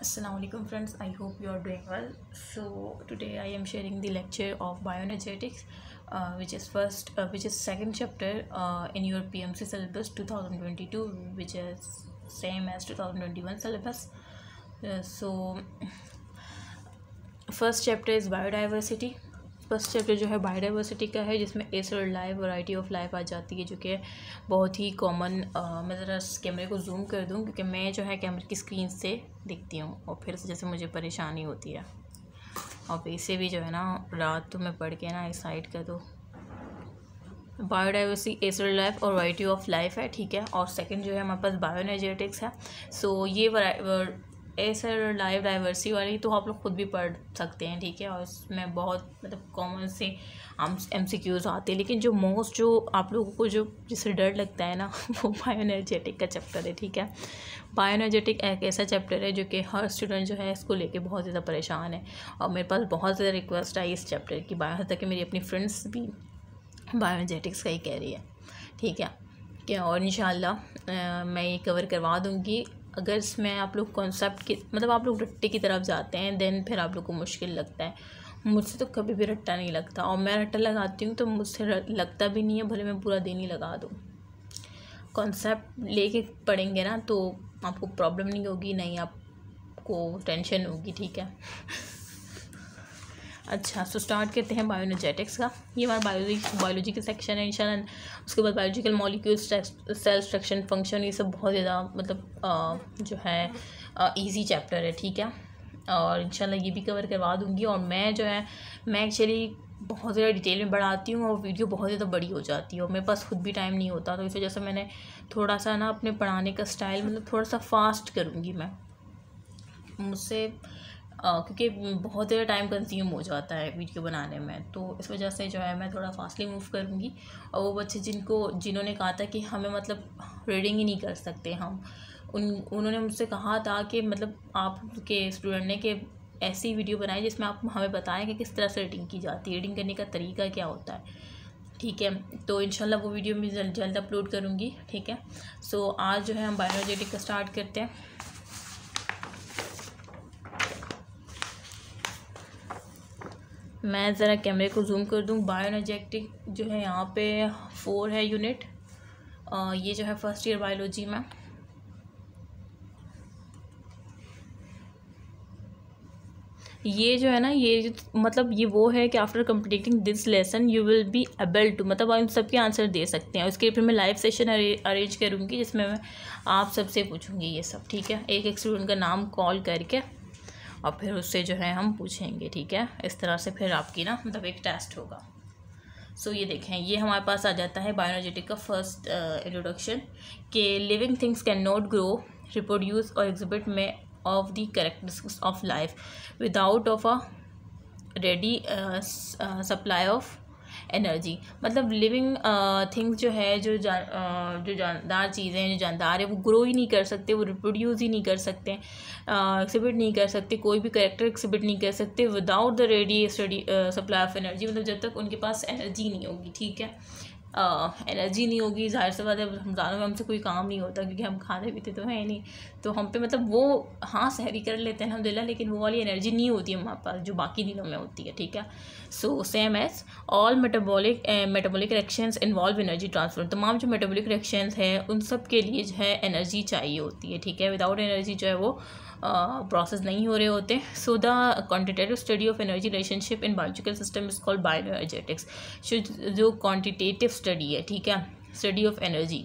Assalamu alaikum friends, I hope you are doing well. So today I am sharing the lecture of bioenergetics, which is second chapter in your PMC syllabus 2022, which is same as 2021 syllabus. So first chapter is biodiversity. First chapter जो है biodiversity का है, जिसमें एसर life variety of life आ जाती है, जो कि बहुत ही कॉमन। मैं ज़रा कैमरे को जूम कर दूं क्योंकि मैं जो है कैमरे की स्क्रीन से दिखती हूँ और फिर से जैसे मुझे परेशानी होती है। और वैसे भी जो है ना रात तो मैं पढ़ के ना इस साइड का तो बायोडाइवर्सिटी एसर लाइफ और वैरायटी ऑफ लाइफ है, ठीक है। और सेकंड जो है हमारे पास बायोएनर्जेटिक्स है। सो ये एसर लाइफ डाइवर्सिटी वाली तो आप लोग खुद भी पढ़ सकते हैं, ठीक है। और इसमें बहुत मतलब कॉमन से MCQs आते हैं, लेकिन जो मोस्ट जो आप लोगों को जो जिससे डर लगता है ना वो बायोएनर्जेटिक का चैप्टर है, ठीक है। बायोएनर्जेटिक एक ऐसा चैप्टर है जो कि हर स्टूडेंट जो है इसको लेके बहुत ज़्यादा परेशान है। और मेरे पास बहुत ज़्यादा रिक्वेस्ट आई इस चैप्टर की, यहाँ तक कि मेरी अपनी फ्रेंड्स भी बायोएनर्जेटिक्स का ही कह रही है, ठीक है क्या। और इंशाल्लाह मैं ये कवर करवा दूँगी। अगर इसमें आप लोग कॉन्सेप्ट की मतलब आप लोग रट्टे की तरफ जाते हैं देन फिर आप लोग को मुश्किल लगता है। मुझसे तो कभी भी रट्टा नहीं लगता, और मैं रट्टा लगाती हूँ तो मुझसे लगता भी नहीं है, भले मैं पूरा दिन ही लगा दूँ। कॉन्सेप्ट लेके पढ़ेंगे ना तो आपको प्रॉब्लम नहीं होगी, नहीं आपको टेंशन होगी, ठीक है। अच्छा, सो स्टार्ट करते हैं बायोएनर्जेटिक्स का। ये हमारा बायोलॉजी का सेक्शन है इंशाल्लाह। उसके बाद biological molecules, cell structure, function, ये सब बहुत ज़्यादा मतलब जो है इजी चैप्टर है, ठीक है। और इंशाल्लाह ये भी कवर करवा दूँगी। और मैं जो है मैं एक्चुअली बहुत ज़्यादा डिटेल में बढ़ाती हूँ और वीडियो बहुत ज़्यादा बड़ी हो जाती है और मेरे पास खुद भी टाइम नहीं होता, तो इस वजह से मैंने थोड़ा सा ना अपने पढ़ाने का स्टाइल मतलब थोड़ा सा फास्ट करूँगी मैं, मुझसे क्योंकि बहुत ज़्यादा टाइम कंज्यूम हो जाता है वीडियो बनाने में, तो इस वजह से जो है मैं थोड़ा फास्टली मूव करूँगी। और वो बच्चे जिन्होंने कहा था कि हमें मतलब रीडिंग ही नहीं कर सकते हम, उन्होंने मुझसे कहा था कि मतलब आपके स्टूडेंट ने कि ऐसी वीडियो बनाई जिसमें आप हमें बताएं कि किस तरह से रीडिंग की जाती है, रीडिंग करने का तरीका क्या होता है, ठीक है। तो इंशाल्लाह वो वीडियो मैं जल्द अपलोड करूँगी, ठीक है। सो आज जो है हम बायोएनर्जेटिक का स्टार्ट करते हैं। मैं ज़रा कैमरे को जूम कर दूँ। बायोएनर्जेटिक जो है यहाँ पे 4 है यूनिट। ये जो है फर्स्ट ईयर बायोलॉजी में। ये जो है ना ये मतलब ये वो है कि after completing this lesson you will be able to मतलब आप सबके आंसर दे सकते हैं। उसके फिर मैं लाइव सेशन अरेंज करूँगी जिसमें मैं आप सबसे पूछूँगी ये सब, ठीक है। एक स्टूडेंट का नाम कॉल करके और फिर उससे जो है हम पूछेंगे, ठीक है। इस तरह से फिर आपकी ना मतलब एक टेस्ट होगा। सो ये देखें, ये हमारे पास आ जाता है बायोएनर्जेटिक का फर्स्ट इंट्रोडक्शन कि living things can not grow, reproduce और एग्जिबिट में of the characteristics of life without of a ready supply of energy. मतलब लिविंग थिंग्स जो है जो जानदार चीज़ें हैं, जो जानदार है वो ग्रो ही नहीं कर सकते, वो रिप्रोड्यूस ही नहीं कर सकते, एक्सिबिट नहीं कर सकते, कोई भी कैरेक्टर एक्सिबिट नहीं कर सकते without the ready supply of energy. मतलब जब तक उनके पास एनर्जी नहीं होगी, ठीक है। एनर्जी नहीं होगी, जाहिर सी बात है रमज़ानों में हमसे कोई काम नहीं होता क्योंकि हम खाते पीते तो है नहीं, तो हम पे मतलब वो हाँ सहरी कर लेते हैं अल्हम्दुलिल्लाह, लेकिन वो वाली एनर्जी नहीं होती है हमारे पास जो बाकी दिनों में होती है, ठीक है। So same as all metabolic reactions involve energy transfer. तमाम जो मेटाबॉलिक रिएक्शंस हैं उन सब के लिए जो है एनर्जी चाहिए होती है, ठीक है। विदाउट एनर्जी जो है वो प्रोसेस नहीं हो रहे होते। So the quantitative study of energy relationship in biological system is called bioenergetics. जो क्वांटिटेटिव स्टडी है, ठीक है, study of energy,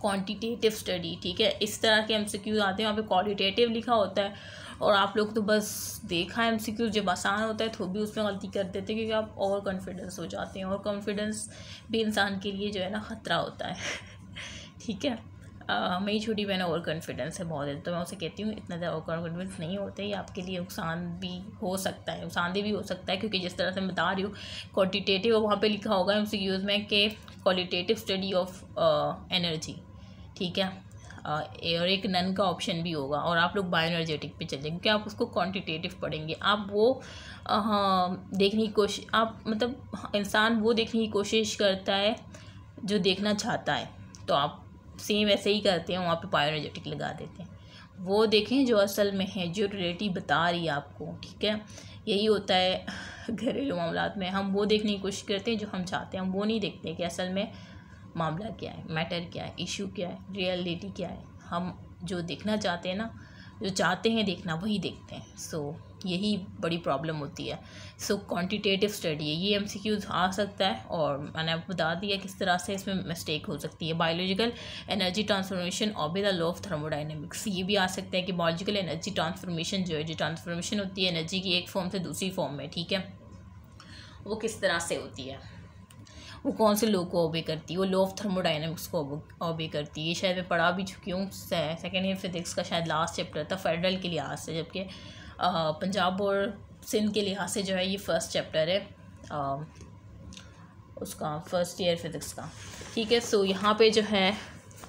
quantitative study, ठीक है। इस तरह के MCQ आते हैं, वहाँ पे क्वालिटेटिव लिखा होता है और आप लोग तो बस देखा है MCQ जब आसान होता है तो भी उसमें गलती कर देते हैं क्योंकि आप ओवर कॉन्फिडेंस हो जाते हैं, और कॉन्फिडेंस भी इंसान के लिए जो है ना ख़तरा होता है ठीक है। मेरी छोटी बहन ओवर कॉन्फिडेंस है बहुत है, तो मैं उसे कहती हूँ इतना ज़्यादा ओवर कॉन्फिडेंस नहीं होता है, ये आपके लिए नुकसान भी हो सकता है, नुकसानदेह भी हो सकता है, क्योंकि जिस तरह से मैं बता रही हूँ क्वांटिटेटिव वहाँ पे लिखा होगा MCQs में कि क्वालिटेटिव स्टडी ऑफ एनर्जी, ठीक है। और एक नन का ऑप्शन भी होगा और आप लोग बायोएनर्जेटिक पे चलेंगे क्योंकि आप उसको क्वांटिटेटिव पढ़ेंगे। आप वो देखने की कोशिश आप मतलब इंसान वो देखने की कोशिश करता है जो देखना चाहता है, तो आप सेम ऐसे ही करते हैं, वहाँ पे बायोएनर्जेटिक लगा देते हैं। वो देखें जो असल में है, जो रिलेटिव बता रही है आपको, ठीक है। यही होता है घरेलू मामलात में, हम वो देखने की कोशिश करते हैं जो हम चाहते हैं, हम वो नहीं देखते कि असल में मामला क्या है, मैटर क्या है, इशू क्या है, रियलिटी क्या है। हम जो देखना चाहते हैं ना, जो चाहते हैं देखना, वही देखते हैं। सो यही बड़ी प्रॉब्लम होती है। सो क्वांटिटेटिव स्टडी है, ये MCQs आ सकता है, और मैंने आपको बता दिया किस तरह से इसमें मिस्टेक हो सकती है। Biological energy transformation of the law of thermodynamics, ये भी आ सकता है कि बायोलॉजिकल एनर्जी ट्रांसफॉर्मेशन जो है, जो ट्रांसफॉर्मेशन होती है एनर्जी की एक फॉर्म से दूसरी फॉर्म में, ठीक है, वो किस तरह से होती है, वो कौन से लॉ को ओबे करती है, वो लॉ ऑफ थर्मोडायनेमिक्स को ओबे करती है। ये शायद मैं पढ़ा भी चुकी हूँ, सेकेंड ईयर फिजिक्स का शायद लास्ट चैप्टर था फेडरल के लिहाज से, जबकि पंजाब और सिंध के लिहाज से जो है ये फर्स्ट चैप्टर है उसका, फर्स्ट ईयर फिजिक्स का, ठीक है। सो यहाँ पे जो है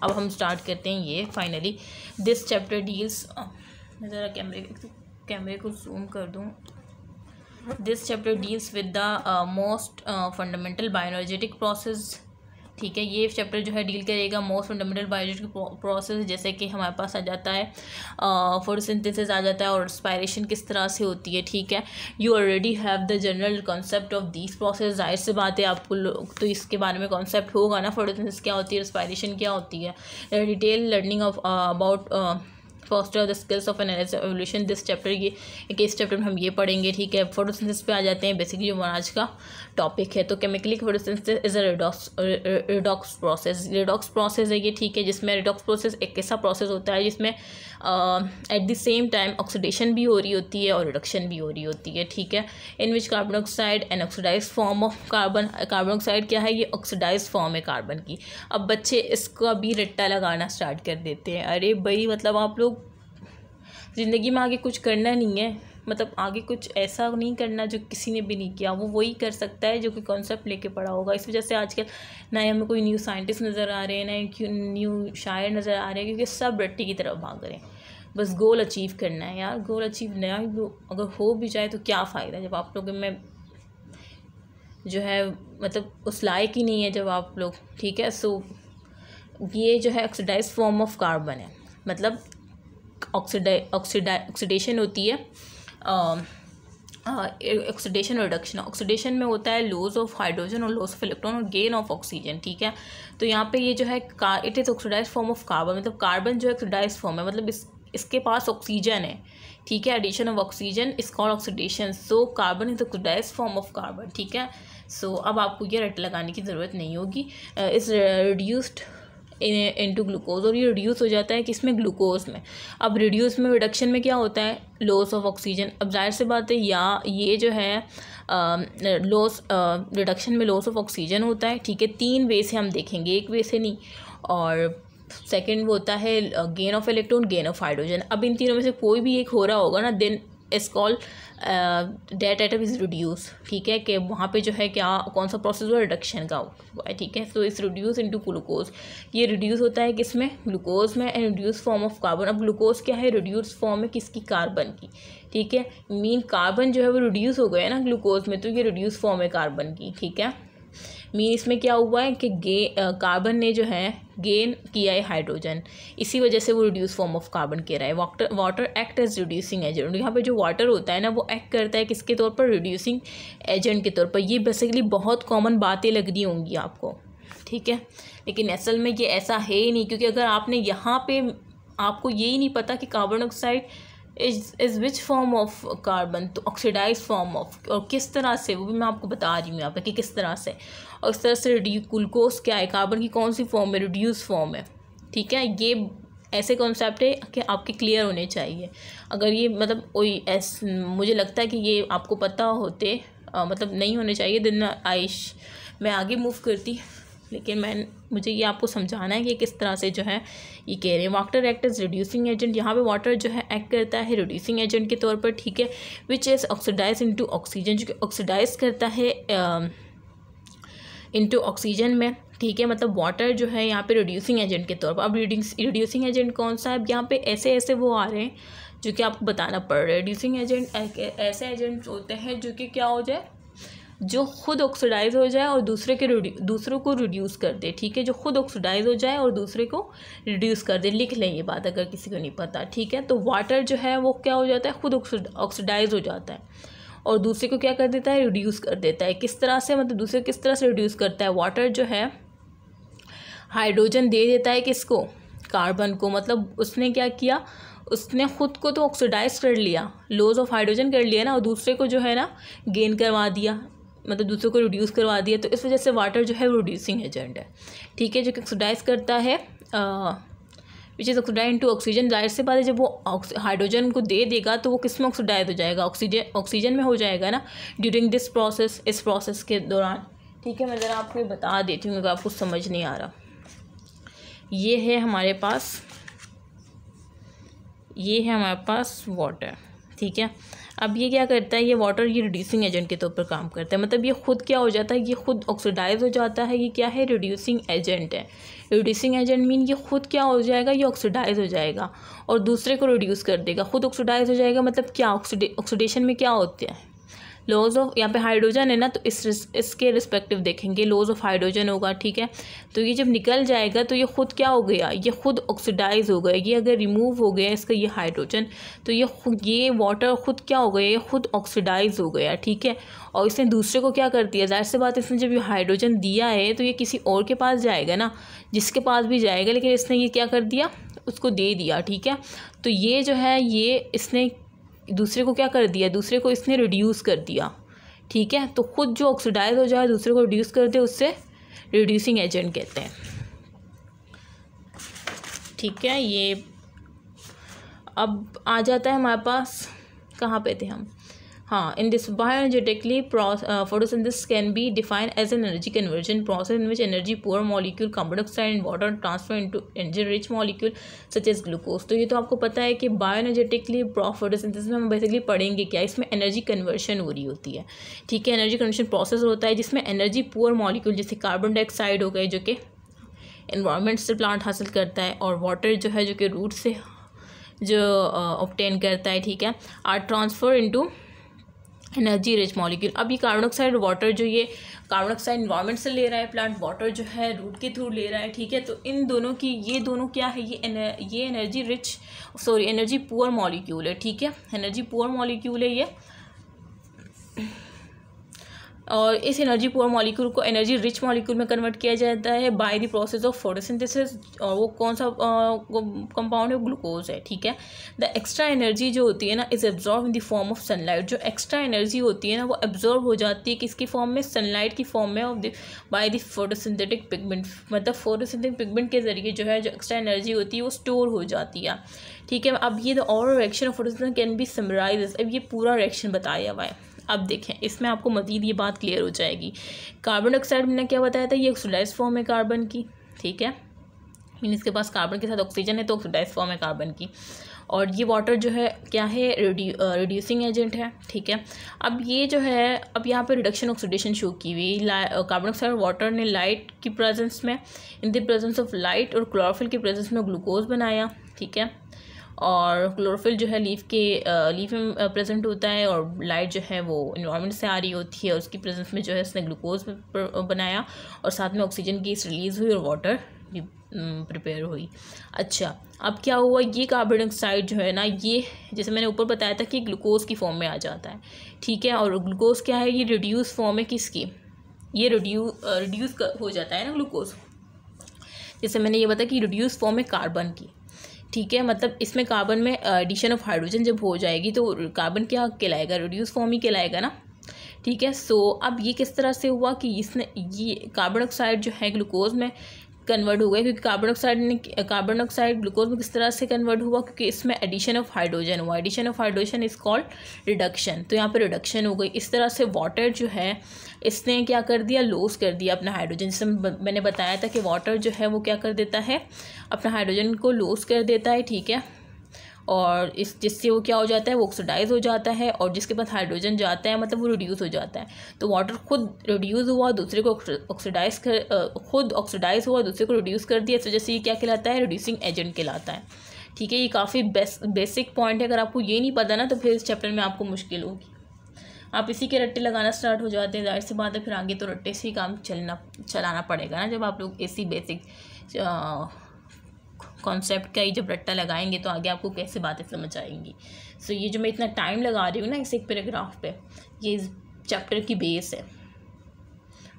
अब हम स्टार्ट करते हैं ये फाइनली दिस चैप्टर डील्स, मैं ज़रा कैमरे को जूम कर दूँ। This chapter deals with the most fundamental bioenergetic process, ठीक है। ये चैप्टर जो है डील करेगा मोस्ट फंडामेंटल बायोलॉजिकल प्रोसेस, जैसे कि हमारे पास आ जाता है फोटोसिंथेसिस आ जाता है, और रेस्पिरेशन किस तरह से होती है, ठीक है। You already have the general concept of these process, जाहिर सी बात है आपको तो इसके बारे में कॉन्सेप्ट होगा ना, फोटोसिंथेसिस क्या होती है, रेस्पिरेशन क्या होती है। Detail learning of about foster the skills of analysis evolution, this chapter, ये इस चैप्टर में हम ये पढ़ेंगे, ठीक है। फोटोसिंथेसिस पे आ जाते हैं, बेसिकली जो आज का टॉपिक है। तो chemically photosynthesis is a redox process, redox process है ये, ठीक है, जिसमें रिडॉक्स प्रोसेस एक ऐसा प्रोसेस होता है जिसमें eight the same time oxidation भी हो रही होती है और रिडक्शन भी हो रही होती है, ठीक है। In which carbon oxide an oxidise form of carbon, carbon oxide क्या है, ये ऑक्सीडाइज फॉर्म है कार्बन की। अब बच्चे इसका भी रट्टा लगाना स्टार्ट कर देते हैं, अरे भाई मतलब आप लोग ज़िंदगी में आगे कुछ करना नहीं है, मतलब आगे कुछ ऐसा नहीं करना जो किसी ने भी नहीं किया, वो वही कर सकता है जो कि कॉन्सेप्ट लेके पढ़ा होगा। इस वजह से आजकल नए हमें कोई न्यू साइंटिस्ट नज़र आ रहे हैं, नए न्यू शायर नज़र आ रहे हैं, क्योंकि सब रट्टे की तरफ भाग रहे हैं। बस गोल अचीव करना है यार, गोल अचीव नया अगर हो भी जाए तो क्या फ़ायदा जब आप लोग में जो है मतलब उस लायक ही नहीं है जब आप लोग, ठीक है। सो ये जो है ऑक्सीडाइज फॉर्म ऑफ कार्बन है, मतलब ऑक्सीडेशन होती है, ऑक्सीडेशन रिडक्शन। ऑक्सीडेशन में होता है लॉस ऑफ हाइड्रोजन और लॉस ऑफ इलेक्ट्रॉन और गेन ऑफ ऑक्सीजन, ठीक है। तो यहाँ पे ये जो है it is oxidize form of carbon, मतलब कार्बन जो है ऑक्सीडाइज फॉर्म है, मतलब इसके पास ऑक्सीजन है, ठीक है। Addition of oxygen is called oxidation, so carbon is oxidize form of carbon, ठीक है। सो अब आपको ये रट लगाने की ज़रूरत नहीं होगी। इस रिड्यूस्ड इनटू ग्लूकोज, और ये रिड्यूस हो जाता है किसमें, ग्लूकोज में। अब रिड्यूस में रिडक्शन में क्या होता है, लॉस ऑफ ऑक्सीजन। अब जाहिर सी बात है या ये जो है लॉस रिडक्शन में लॉस ऑफ ऑक्सीजन होता है, ठीक है। 3 वे से हम देखेंगे, एक वे से नहीं। और सेकंड वो होता है gain of electron, gain of hydrogen. अब इन तीनों में से कोई भी एक हो रहा होगा ना, then is called that atom is reduce, ठीक है, कि वहाँ पे जो है क्या कौन सा प्रोसेस हुआ, रिडक्शन का हुआ, ठीक है। सो इस रिड्यूस इनटू ग्लूकोज, ये रिड्यूस होता है किसमें, ग्लूकोज में, and reduce form of carbon. अब ग्लूकोज क्या है, रिड्यूस फॉर्म है किसकी, कार्बन की, ठीक है। मीन कार्बन जो है वो रिड्यूस हो गया ना ग्लूकोज में, तो ये रिड्यूस फॉर्म है कार्बन की, ठीक है। मीन इसमें क्या हुआ है कि कार्बन ने जो है गेन किया है हाइड्रोजन, इसी वजह से वो रिड्यूस फॉर्म ऑफ कार्बन कह रहा है। Water act as reducing agent, यहाँ पे जो वाटर होता है ना वो एक्ट करता है किसके तौर पर, रिड्यूसिंग एजेंट के तौर पर। ये बेसिकली बहुत कॉमन बातें लग रही होंगी आपको, ठीक है, लेकिन असल में ये ऐसा है ही नहीं, क्योंकि अगर आपने यहाँ पे आपको यही नहीं पता कि carbon oxide is which form of carbon, तो ऑक्सीडाइज फॉर्म ऑफ, और किस तरह से, वो भी मैं आपको बता रही हूँ यहाँ पे कि किस तरह से। और इस तरह से ग्लूकोज क्या है, कार्बन की कौन सी फॉर्म है, रिड्यूस फॉर्म है, ठीक है। ये ऐसे कॉन्सेप्ट है कि आपके क्लियर होने चाहिए। अगर ये मतलब कोई मुझे लगता है कि ये आपको पता होते मतलब नहीं होने चाहिए, दिन मैं आगे मूव करती, लेकिन मुझे ये आपको समझाना है कि किस तरह से जो है ये कह रहे हैं। Water act as reducing agent, यहाँ पे वाटर जो है एक्ट करता है रिड्यूसिंग एजेंट के तौर पर, ठीक है। Which is oxidize into oxygen, जो कि ऑक्सीडाइज करता है इनटू ऑक्सीजन में, ठीक है। मतलब वाटर जो है यहाँ पे रिड्यूसिंग एजेंट के तौर पर। अब रिड्यूसिंग एजेंट कौन सा है, अब यहाँ पे ऐसे वो आ रहे हैं जो कि आपको बताना पड़ रहा है। रिड्यूसिंग एजेंट ऐसे एजेंट्स होते हैं जो कि क्या हो जाए, जो खुद ऑक्सीडाइज हो जाए और दूसरों को रिड्यूस कर दे, ठीक है, जो खुद ऑक्सीडाइज हो जाए और दूसरे को रिड्यूस कर दे। लिख लें ये बात अगर किसी को नहीं पता, ठीक है। तो वाटर जो है वो क्या हो जाता है, खुद ऑक्सीडाइज हो जाता है और दूसरे को क्या कर देता है, रिड्यूस कर देता है। किस तरह से, मतलब दूसरे किस तरह से रिड्यूस करता है, वाटर जो है हाइड्रोजन दे देता है किसको, कार्बन को। मतलब उसने क्या किया, उसने खुद को तो ऑक्सीडाइज कर लिया, लॉस ऑफ हाइड्रोजन कर लिया ना, और दूसरे को जो है ना गेन करवा दिया, मतलब दूसरे को रिड्यूस करवा दिया। तो इस वजह से वाटर जो है वो रिड्यूसिंग एजेंट है, ठीक है, जो कि ऑक्सीडाइज करता है which is oxidize into oxygen. जाहिर सी बात है जब वो हाइड्रोजन को दे देगा तो वो किस में ऑक्सीडाइज हो जाएगा, ऑक्सीजन में हो जाएगा ना, ड्यूरिंग दिस प्रोसेस, इस प्रोसेस के दौरान, ठीक है। मैं ज़रा आपको बता देती हूँ अगर आपको समझ नहीं आ रहा। ये है हमारे पास वाटर, ठीक है। अब ये क्या करता है, ये वाटर ये रिड्यूसिंग एजेंट के तौर पर काम करता है। मतलब ये खुद क्या हो जाता है, ये खुद ऑक्सीडाइज हो जाता है। ये क्या है, रिड्यूसिंग एजेंट है। रिड्यूसिंग एजेंट मीन ये खुद क्या हो जाएगा, ये ऑक्सीडाइज हो जाएगा और दूसरे को रिड्यूस कर देगा। खुद ऑक्सीडाइज हो जाएगा मतलब क्या, ऑक्सीडेशन में क्या होता है, लॉस ऑफ, यहाँ पे हाइड्रोजन है ना, तो इसके रिस्पेक्टिव देखेंगे, लॉस ऑफ हाइड्रोजन होगा, ठीक है। तो ये जब निकल जाएगा तो ये खुद क्या हो गया, ये खुद ऑक्सीडाइज हो गया। ये अगर रिमूव हो गया इसका ये हाइड्रोजन, तो ये वाटर खुद क्या हो गया, ये खुद ऑक्सीडाइज हो गया, ठीक है। और इसने दूसरे को क्या कर दिया, जाहिर सी बात, इसने जब ये हाइड्रोजन दिया है तो ये किसी और के पास जाएगा ना, जिसके पास भी जाएगा, लेकिन इसने ये क्या कर दिया, उसको दे दिया, ठीक है। तो ये जो है, ये इसने दूसरे को क्या कर दिया, दूसरे को इसने रिड्यूस कर दिया, ठीक है। तो खुद जो ऑक्सीडाइज हो जाए दूसरे को रिड्यूस कर दे, उससे रिड्यूसिंग एजेंट कहते हैं, ठीक है। ये अब आ जाता है हमारे पास, कहाँ पे थे हम, हाँ, in this bioenergetically photosynthesis can be defined as an energy conversion process in which energy poor molecule carbon dioxide and water transfer into energy rich molecule such as glucose. तो ये तो आपको पता है कि बायोएनर्जेटिकली फोटोसिंथेसिस में हम बेसिकली पढ़ेंगे क्या, इसमें एनर्जी कन्वर्शन हो रही होती है, ठीक है। एनर्जी कन्वर्शन प्रोसेस होता है जिसमें एनर्जी पुअर मॉलिक्यूल जैसे कार्बन डाइऑक्साइड हो गए, जो कि एनवायरनमेंट से प्लांट हासिल करता है, और वाटर जो है जो कि रूट से जो ऑब्टेन करता है, ठीक है, are transfer into energy rich molecule. अब ये कार्बन डाइऑक्साइड वाटर, जो ये कार्बन डाइऑक्साइड एनवायरनमेंट से ले रहा है प्लांट, वाटर जो है रूट के थ्रू ले रहा है, ठीक है। तो इन दोनों की, ये दोनों क्या है, ये एनर्जी पुअर मॉलिक्यूल है, ठीक है, एनर्जी पुअर मॉलिक्यूल है ये। और इस एनर्जी पुअर मॉलिक्यूल को एनर्जी रिच मॉलिक्यूल में कन्वर्ट किया जाता है by the process of photosynthesis. और वो कौन सा कंपाउंड है, ग्लूकोज है, ठीक है। द एक्स्ट्रा एनर्जी जो होती है ना is absorb in the form of sunlight. जो एक्स्ट्रा एनर्जी होती है ना वो एब्जॉर्ब हो जाती है किसकी फॉर्म में, सनलाइट की फॉर्म में, of the by the photosynthetic pigment. मतलब फोटोसिंथेटिक पिगमेंट के जरिए जो है जो एक्स्ट्रा एनर्जी होती है वो स्टोर हो जाती है, ठीक है। अब ये the overall reaction of photosynthesis can be summarize. अब ये पूरा रिएक्शन बताया हुआ है। अब देखें, इसमें आपको मज़ीद ये बात क्लियर हो जाएगी। कार्बन डाइऑक्साइड मैंने क्या बताया था, ये ऑक्सीडाइज फॉर्म है कार्बन की, ठीक है, मीन इसके पास कार्बन के साथ ऑक्सीजन है तो ऑक्सीडाइज फॉर्म है कार्बन की। और ये वाटर जो है क्या है, रिड्यूसिंग एजेंट है, ठीक है। अब ये जो है, अब यहाँ पे रिडक्शन ऑक्सीडेशन शो की हुई, कार्बन डाइऑक्साइड और वाटर ने लाइट की प्रेजेंस में, in the presence of light और क्लोरोफिल की प्रेजेंस में ग्लूकोज बनाया, ठीक है। और क्लोरोफिल जो है लीफ में प्रेजेंट होता है, और लाइट जो है वो इन्वायरमेंट से आ रही होती है, उसकी प्रेजेंस में जो है इसने ग्लूकोज बनाया, और साथ में ऑक्सीजन गैस रिलीज़ हुई और वाटर भी प्रिपेयर हुई। अच्छा, अब क्या हुआ, ये कार्बन डाइऑक्साइड जो है ना, ये जैसे मैंने ऊपर बताया था कि ग्लूकोज की फॉर्म में आ जाता है, ठीक है। और ग्लूकोज क्या है, ये रिड्यूस फॉर्म है किसकी, ये रिड्यूस हो जाता है ना ग्लूकोज, जैसे मैंने ये बताया कि रिड्यूस फॉर्म है कार्बन की, ठीक है। मतलब इसमें कार्बन में एडिशन ऑफ हाइड्रोजन जब हो जाएगी तो कार्बन क्या कहलाएगा, रिड्यूस फॉर्म ही कहलाएगा ना, ठीक है। सो अब ये किस तरह से हुआ कि इसने, ये कार्बन डाइऑक्साइड जो है ग्लूकोज में कन्वर्ट हो गया, क्योंकि कार्बन डाइऑक्साइड ग्लूकोज में किस तरह से कन्वर्ट हुआ, क्योंकि इसमें एडिशन ऑफ हाइड्रोजन हुआ। Addition of hydrogen is called reduction, तो यहाँ पे रिडक्शन हो गई। इस तरह से वाटर जो है इसने क्या कर दिया, लॉस कर दिया अपना हाइड्रोजन। जिससे मैंने बताया था कि वाटर जो है वो क्या कर देता है, अपना हाइड्रोजन को लॉस कर देता है, ठीक है। और जिससे वो क्या हो जाता है, वो ऑक्सीडाइज हो जाता है, और जिसके पास हाइड्रोजन जाता है मतलब वो रिड्यूस हो जाता है। तो वाटर खुद रिड्यूस हुआ, दूसरे को खुद ऑक्सीडाइज हुआ, दूसरे को रिड्यूस कर दिया, इस वजह से ये क्या कहलाता है, रिड्यूसिंग एजेंट कहलाता है, ठीक है। ये काफ़ी बेसिक पॉइंट है, अगर आपको ये नहीं पता ना तो फिर इस चैप्टर में आपको मुश्किल होगी। आप इसी के रट्टे लगाना स्टार्ट हो जाते हैं, जाहिर सी बात है फिर आगे तो रट्टे से ही काम चलाना पड़ेगा ना। जब आप लोग इसी बेसिक कॉन्सेप्ट का ही जब रट्टा लगाएंगे तो आगे आपको कैसे बातें समझ आएंगी। सो ये जो मैं इतना टाइम लगा रही हूँ ना इस एक पैराग्राफ पे, ये इस चैप्टर की बेस है।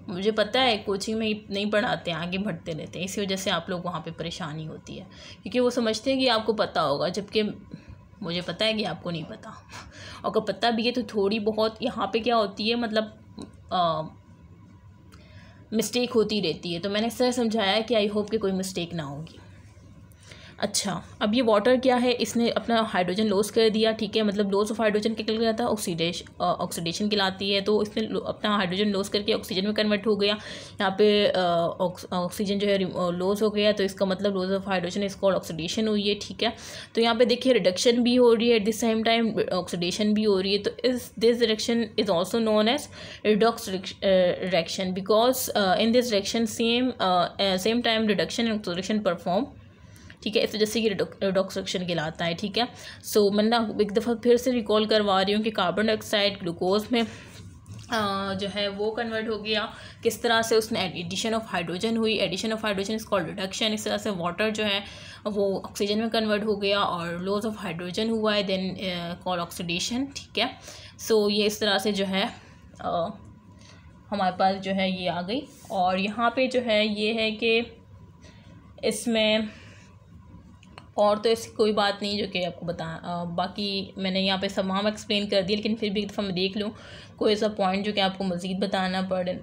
मुझे पता है कोचिंग में नहीं पढ़ाते हैं, आगे बढ़ते रहते हैं, इसी वजह से आप लोग वहाँ पे परेशानी होती है, क्योंकि वो समझते हैं कि आपको पता होगा, जबकि मुझे पता है कि आपको नहीं पता। और अगर पता भी है तो थोड़ी बहुत यहाँ पे क्या होती है, मतलब मिस्टेक होती रहती है। तो मैंने इस तरह समझाया कि आई होप कि कोई मिस्टेक ना होगी। अच्छा, अब ये वाटर क्या है, इसने अपना हाइड्रोजन लॉस कर दिया, ठीक है, मतलब लॉस ऑफ हाइड्रोजन क्या कहलाता है, ऑक्सीडेशन कहलाती है। तो इसने अपना हाइड्रोजन लॉस करके ऑक्सीजन में कन्वर्ट हो गया। यहाँ पे ऑक्सीजन जो है लॉस हो गया, तो इसका मतलब लॉस ऑफ हाइड्रोजन इस कॉल्ड ऑक्सीडेशन हुई है, ठीक है। तो यहाँ पे देखिए रिडक्शन भी हो रही है, at the same time oxidation भी हो रही है। तो this reaction is also known as redox reaction, because in this reaction same time reduction and oxidation perform, ठीक है। इस वजह से ये रिडॉक्स रिएक्शन कहलाता है, ठीक है। सो मैं ना एक दफ़ा फिर से रिकॉल करवा रही हूँ कि कार्बन डाइऑक्साइड ग्लूकोज में जो है वो कन्वर्ट हो गया, किस तरह से उसने एडिशन ऑफ हाइड्रोजन हुई, addition of hydrogen is called reduction. इस तरह से वाटर जो है वो ऑक्सीजन में कन्वर्ट हो गया और लॉस ऑफ हाइड्रोजन हुआ है, देन कॉल्ड ऑक्सीडेशन, ठीक है। सो ये इस तरह से जो है हमारे पास जो है ये आ गई। और यहाँ पे जो है ये है कि इसमें और तो ऐसी कोई बात नहीं जो कि आपको बाकी मैंने यहाँ पे तमाम एक्सप्लेन कर दिया, लेकिन फिर भी एक दफ़ा मैं देख लूँ कोई ऐसा पॉइंट जो कि आपको मज़ीद बताना पड़े।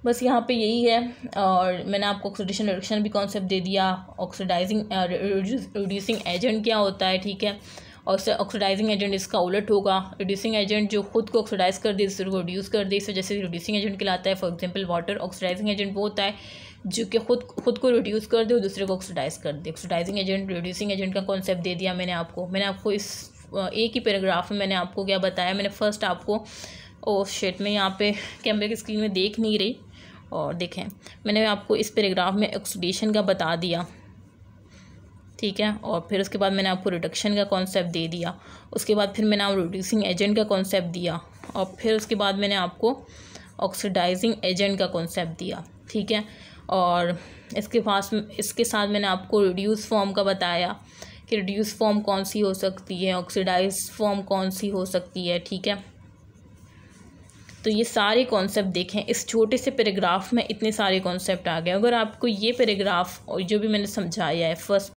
बस यहाँ पे यही है। और मैंने आपको ऑक्सीडेशन रिडक्शन भी कॉन्सेप्ट दे दिया, ऑक्सीडाइजिंग रिड्यूसिंग एजेंट क्या होता है, ठीक है। और ऑक्सीडाइजिंग एजेंट इसका उलट होगा, रिड्यूसिंग एजेंट जो खुद को ऑक्सीडाइज कर दे दूसरे को रिड्यूस कर दे, इस वजह से रिड्यूसिंग एजेंट कहलाता है। For example water. Oxidizing agent वो होता है जो कि खुद को रिड्यूस कर दे और दूसरे को ऑक्सीडाइज कर दे। ऑक्सीडाइजिंग एजेंट, रिड्यूसिंग एजेंट का कॉन्सेप्ट दे दिया मैंने आपको इस एक ही पैराग्राफ में मैंने आपको क्या बताया। मैंने फर्स्ट आपको शेट में यहाँ पे कैमरे की स्क्रीन में देख नहीं रही, और देखें मैंने आपको इस पैराग्राफ में ऑक्सीडेशन का बता दिया, ठीक है। और फिर उसके बाद मैंने आपको रिडक्शन का कॉन्सेप्ट दे दिया, उसके बाद फिर मैंने आपको रिड्यूसिंग एजेंट का कॉन्सेप्ट दिया, और फिर उसके बाद मैंने आपको ऑक्सीडाइजिंग एजेंट का कॉन्सेप्ट दिया, ठीक है। और इसके साथ मैंने आपको रिड्यूस फॉर्म का बताया कि रिड्यूस फॉर्म कौन सी हो सकती है, ऑक्सीडाइज फॉर्म कौन सी हो सकती है, ठीक है। तो ये सारे कॉन्सेप्ट देखें, इस छोटे से पैराग्राफ में इतने सारे कॉन्सेप्ट आ गए। अगर आपको ये पैराग्राफ और जो भी मैंने समझाया है फर्स्ट